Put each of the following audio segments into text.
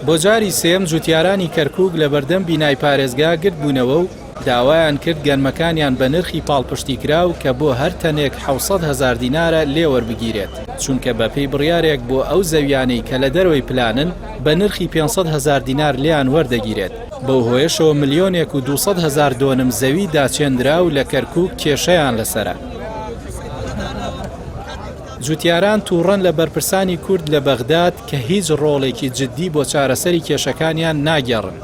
بۆ جاری سێم جوتیارانی کەرکووک لە بەردەم بینای پارێزگا گرت بوونەوە و داوایان کرد گەنمەکانیان بە نرخی پاڵپشتی کراو کە بۆ هەر تەنێک 700,000 دینارە لێوەربگیرێت چونکە بەپێی بڕیارێک بۆ ئەو زەویانەی کە لە دەرەوەی پلانن بە نرخی 500,000 دینار لیان وەردەگیرێت. بەو هۆیشەوە 1,200,000 دۆنم زەوی داچێندرا و لە کەرکووک کێشەیان لەسرە. جوتیاران تووڕەن لە بەرپرسانی کورد لە بەغداد کە هیچ ڕۆڵێکی جددی بۆ چارەسەری کێشەکانیان ناگێڕن.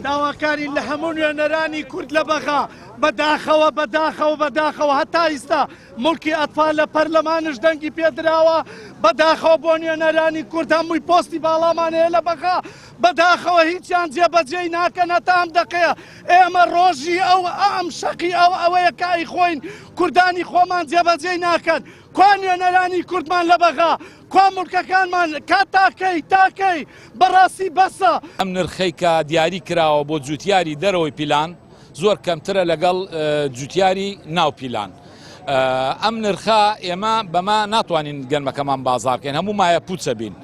داواکاری لە هەموو نوێنەرانی کورد لە بەغا بەداخەوە هەتا ئیستا مڵکی ئەتفال لە پەرلەمانش دەنگی پێدراوە بەداخەوە بۆ نوێنەرانی کورد هەمووی پۆستی باڵامانەیە لە بەغا بەداخەوە هیچیان جێبەجێی ناکەن هەتا ئەم دەقەیە ئێمە ڕۆژی ئەم شەقی ئەوەیە کای خۆین کوردانی خۆمان جێبەجێی ناکەن کوا نوێنەرانی کوردمان لە بەغا کوا مڵکەکانمان تاکەی بەڕاستی بەسە. ئەم نرخەی کە دیاری کراوە بۆ جوتیاری دەرەوەی پیلان زۆر کەمترە لەگەڵ جوتیاری ناو پیلان. ئەم نرخە ئێمە بەمە ناتوانین گەنمەکەمان بازارکەین هەموو مایە پوچە بین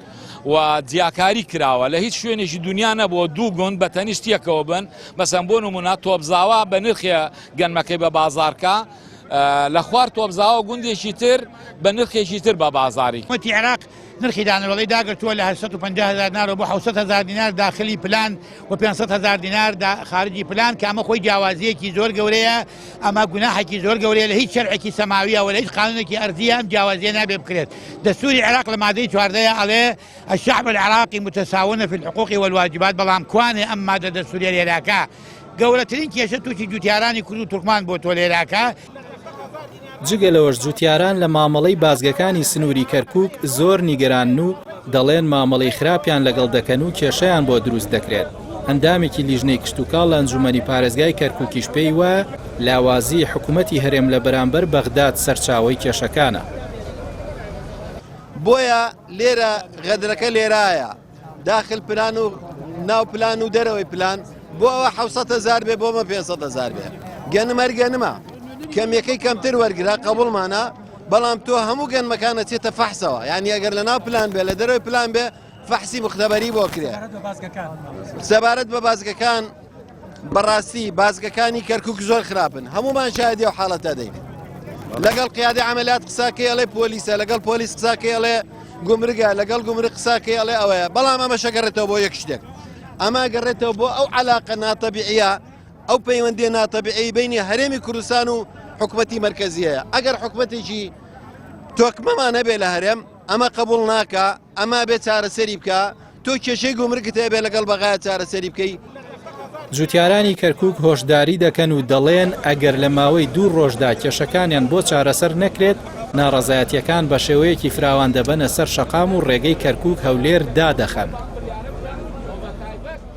و جیاکاری کراوە لە هیچ شوێنێکی دنیا نەبووە دوو گوند بە تەنیشت یەکەوە بن بەسەم بۆ نمونە تۆبزاوە بە نرخێ گەنمەکەی بە بازارکە لە خوار تۆبزاوە گوندێکی تر بە نرخێکی تر بە بازاری. حکومەتی عێراق نرخی دانەوەڵی داگرتووە لە 850,000 دینار بۆ 700,000 دینار داخلی پلان و 500,000 دینار خارجی پلان کە ئەمە خۆی جیاوازیەکی زۆر گەورەیە ئەمە گوناحێکی زۆر گەورەیە لە هیچ شەرعێکی سەماویە و لە هیچ قانونێکی ئەرزیە ئەم جیاوازیە نابێ بکرێت. دەستوری عێراق لە مادەی 14 ئەڵێ الشعب العراقي متساون في الحقوق والواجبات بەڵام کوانێ ئەم مادە دەستوریە لێراکە گەورەترین کێشە تووشی جوتیارانی کورد و تورکمان بۆ تۆ لێراکە. جگەلەوەش جوتیاران لە مامەڵەی بازگەکانی سنووری کەرکووک زۆر نیگەران و دەڵێن مامەڵەی خراپیان لەگەڵ دەکەن و کێشەیان بۆ دروست دەکرێت. ئەندامێکی لیژنەی کشتتوکاڵ لە ئەنجومەنی پارێزگای کەرکووکیش پێی وایە لاوازی حکوومەتی هەرێم لە بەرامبەر بەغداد سەرچاوەی کێشەکانە. بۆیە لێرە غەدرەکە لێرایە داخل پلان و ناو پلان و دەرەوەی پلان بۆ ئەوە 700,000 بێ بۆمە 500,000 بێ گەنمەرگەنمە کەمەکەی کەمتر وەرگرا قبولمانە بەڵام تۆ هەموو گەنمەکانە چێتە فەحسەوە یعنی ئەگەر لە ناو پلان بێ لە دەرەوەی پلان بێ فەحسی مختبەری بۆ کرێ سەبارەت بە بازگەکان بەڕاستی بازگەکانی کەرکووک زۆر خراپن هەمومان شایدی و حاڵەتە دەین لەگەڵ قیادی عملیات قساکەی ئەڵێ پۆلیسە لەگەڵ پۆلیس قساکەی ئەڵێ گومرگە لەگەڵ گومرگ قساکەی ئەڵێ ئەوەیە بەڵام ئەمە شەگەڕێتەوە بۆ یەک شتێک ئەمە گەڕێتەوە بۆ ئەو عەلاقە ناتەبیعیە ئەو پەیوەندی ناتەبیعی بینی هەرێمی کوردستان و حکومەتی مرکزیەیە ئەگەر حکومەتێکی تۆکمەمان نەبێ لە هەرێم ئەمە قبول ناکە ئەمە بێ چارەسەری بکە تۆ کێشەی گومرگت هەیە بێ لەگەڵ بەغایە چارەسەری بکەی. جوتیارانی کەرکووک هۆشداری دەکەن و دەڵێن ئەگەر لە ماوەی 2 ڕۆژدا کێشەکانیان بۆ چارەسەر نەکرێت ناڕەزایەتیەکان بە شێوەیەکی فراوان دەبەنە سەر شەقام و ڕێگەی کەرکووک هەولێر دادەخەن.